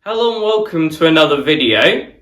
Hello and welcome to another video.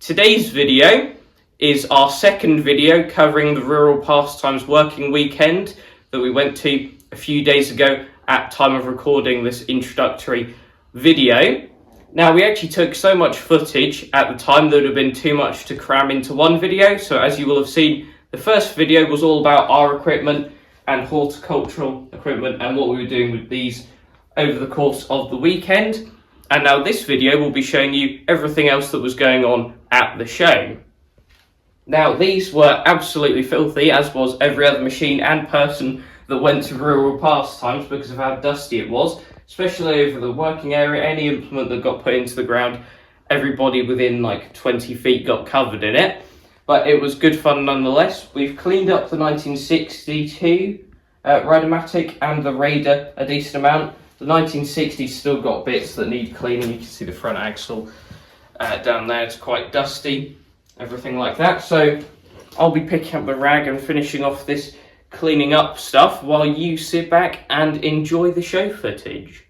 Today's video is our second video covering the Rural Pastimes working weekend that we went to a few days ago at time of recording this introductory video. Now, we actually took so much footage at the time that it would have been too much to cram into one video. So as you will have seen, the first video was all about our equipment and horticultural equipment and what we were doing with these over the course of the weekend. And now this video will be showing you everything else that was going on at the show. Now, these were absolutely filthy, as was every other machine and person that went to Rural Pastimes because of how dusty it was, especially over the working area. Any implement that got put into the ground, everybody within like 20 feet got covered in it. But it was good fun nonetheless. We've cleaned up the 1962 Ride-a-matic and the Raider a decent amount. The 1960s still got bits that need cleaning. You can see the front axle down there, it's quite dusty, everything like that. So I'll be picking up the rag and finishing off this cleaning up stuff while you sit back and enjoy the show footage.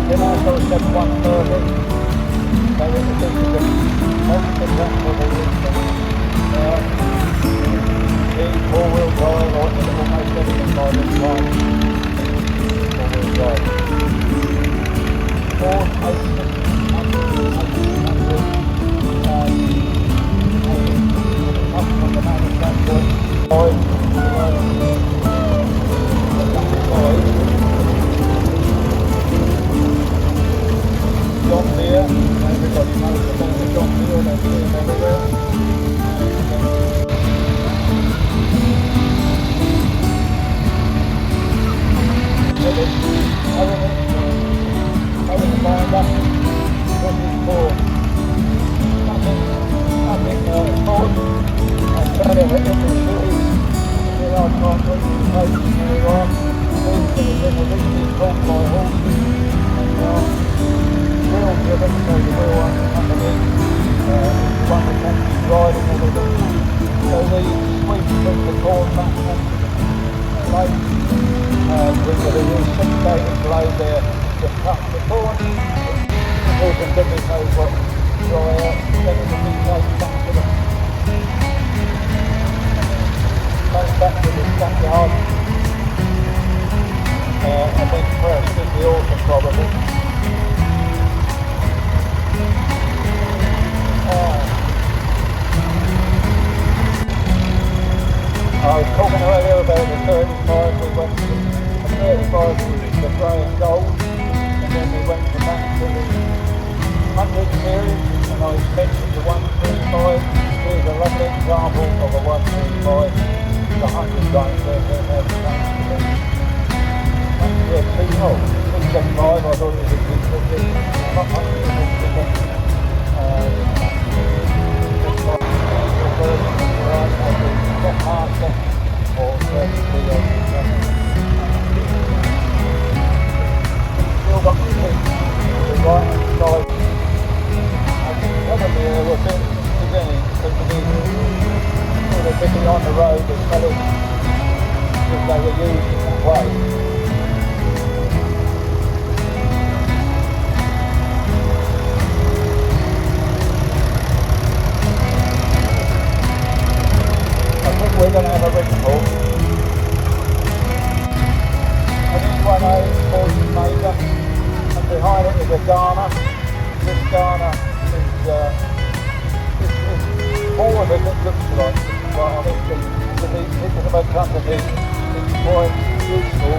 Then also a step one further. So this is the most example of the four-wheel drive or almost everything by this time. Four-wheel drive. Ford 8600 comes from the manufacturer. John Deere, everybody knows about the John Deere, they're here everywhere. Having to find up looking for nothing important. I try to hit every city. Here I can't put the place very well. These things are originally pulled by horses and wheel driven, so the wheel won't come in. One that can be riding everything. So the sweep from the corn back and blade. We're going to use 6-dated blade there to cut the corn. We can get this over dry out, then it will be taken back to the backyard. I think first in the autumn probably. I was talking earlier about the 35, we went to the 35 was the grey and gold, and then we went from that to the 100 series, and I mentioned the 135. Here's a lovely example of a 135, the 100 range there, how it comes to be. Yeah, 275, I thought it was a big ticket, not much of a big ticket. Master or still got the feet to the right hand side. I think probably they were a bit beginning because of the sort of bit on the road as well as they were used in that way. We're going to have a recall. And this one is Bolens Raider, and behind it is a Ghana. This Ghana is more than it looks like, quite honestly. To the people of our company, it's quite useful